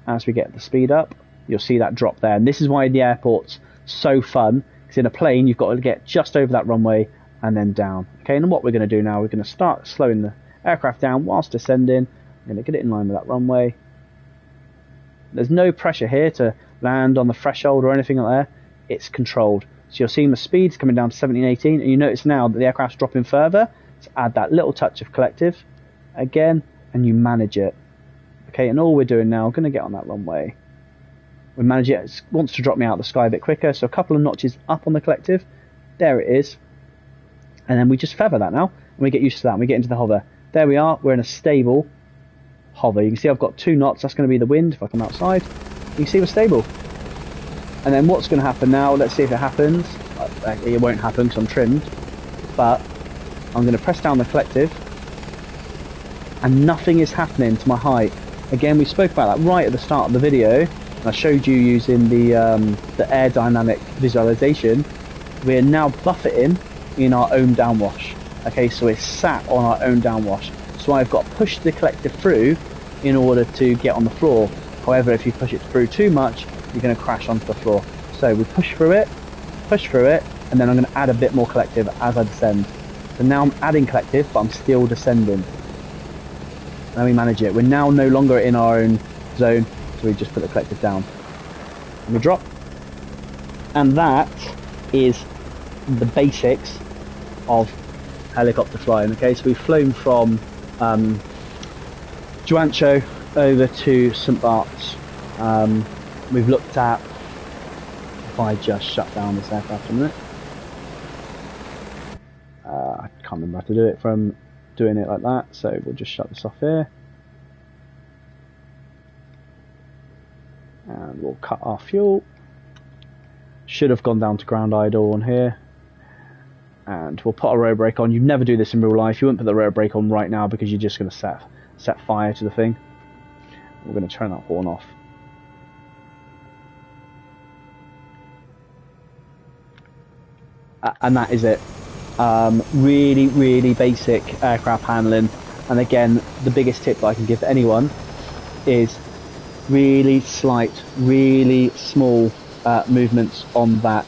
as we get the speed up, you'll see that drop there. And this is why the airport's so fun, because in a plane you've got to get just over that runway and then down. Okay, and what we're going to do now, we're going to start slowing the aircraft down whilst descending. I'm going to get it in line with that runway. There's no pressure here to land on the threshold or anything like that. It's controlled. So you're seeing the speeds coming down to 17, 18, and you notice now that the aircraft's dropping further. So add that little touch of collective again, and you manage it. Okay, and all we're doing now, I'm going to get on that runway. We manage it. It wants to drop me out of the sky a bit quicker, so a couple of notches up on the collective. There it is. And then we just feather that now, and we get used to that, and we get into the hover. There we are. We're in a stable hover. You can see I've got 2 knots. That's going to be the wind if I come outside. You can see we're stable. And then what's going to happen now, let's see if it happens. It won't happen because I'm trimmed. But I'm going to press down the collective. And nothing is happening to my height. Again, we spoke about that right at the start of the video. And I showed you using the aerodynamic visualization. We're now buffeting in our own downwash. Okay, so we're sat on our own downwash. So I've got to push the collective through in order to get on the floor. However, if you push it through too much, you're going to crash onto the floor. So we push through it, and then I'm going to add a bit more collective as I descend. So now I'm adding collective, but I'm still descending. Now we manage it. We're now no longer in our own zone, so we just put the collective down. And we drop. And that is the basics of helicopter flying. Okay, so we've flown from Juancho over to St. Bart's. We've looked at, if I just shut down this aircraft a minute, I can't remember how to do it from doing it like that, so we'll just shut this off here. And we'll cut our fuel. Should have gone down to ground idle on here. And we'll put a rotor brake on. You'd never do this in real life. You wouldn't put the rotor brake on right now because you're just going to set fire to the thing. We're going to turn that horn off. And that is it. Really, really basic aircraft handling. And again, the biggest tip that I can give to anyone is really slight, really small movements on that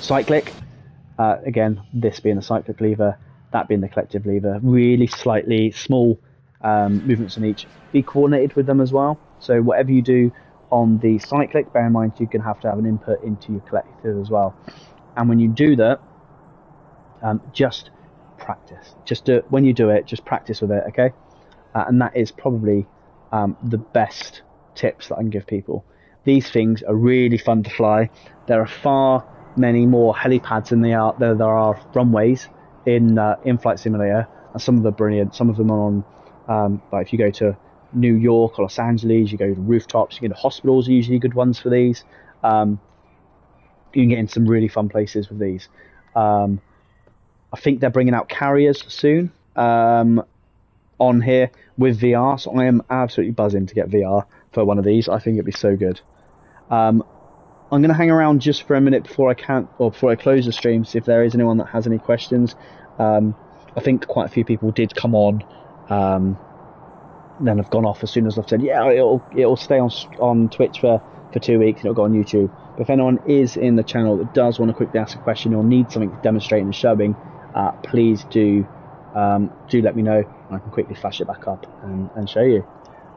cyclic. Again, this being the cyclic lever, that being the collective lever. Really slightly small movements on each. Be coordinated with them as well. So whatever you do on the cyclic, bear in mind you're going to have an input into your collective as well. And when you do that, just practice. Just do it. When you do it, just practice with it, okay? And that is probably the best tips that I can give people. These things are really fun to fly. There are far many more helipads than there are runways in Flight Simulator, and some of them are brilliant. Some of them are on, like if you go to New York or Los Angeles, you go to rooftops, you go to hospitals, are usually good ones for these. You can get in some really fun places with these. I think they're bringing out carriers soon on here with VR, so I am absolutely buzzing to get VR for one of these. I think it'd be so good. I'm going to hang around just for a minute before I close the stream, see if there is anyone that has any questions. I think quite a few people did come on, then have gone off as soon as I've said, yeah, it'll stay on Twitch for 2 weeks and it'll go on YouTube. But if anyone is in the channel that does want to quickly ask a question or need something demonstrating and showing, please do let me know. I can quickly flash it back up and show you.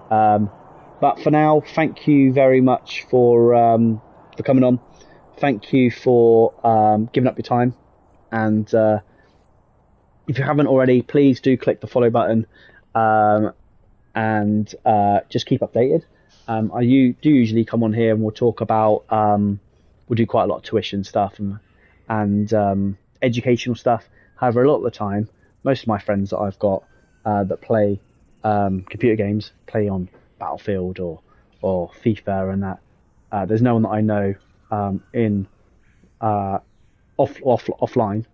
But for now, thank you very much for coming on. Thank you for giving up your time. And if you haven't already, please do click the follow button and just keep updated. I do usually come on here and we'll talk about, we'll do quite a lot of tuition stuff and educational stuff. However, a lot of the time, most of my friends that I've got that play computer games play on Battlefield or FIFA and that. There's no one that I know in offline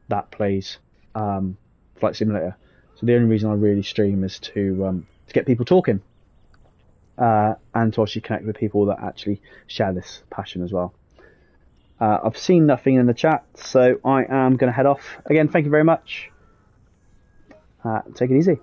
that plays Flight Simulator. So the only reason I really stream is to get people talking and to actually connect with people that actually share this passion as well. I've seen nothing in the chat, so I am going to head off. Again, thank you very much. Take it easy.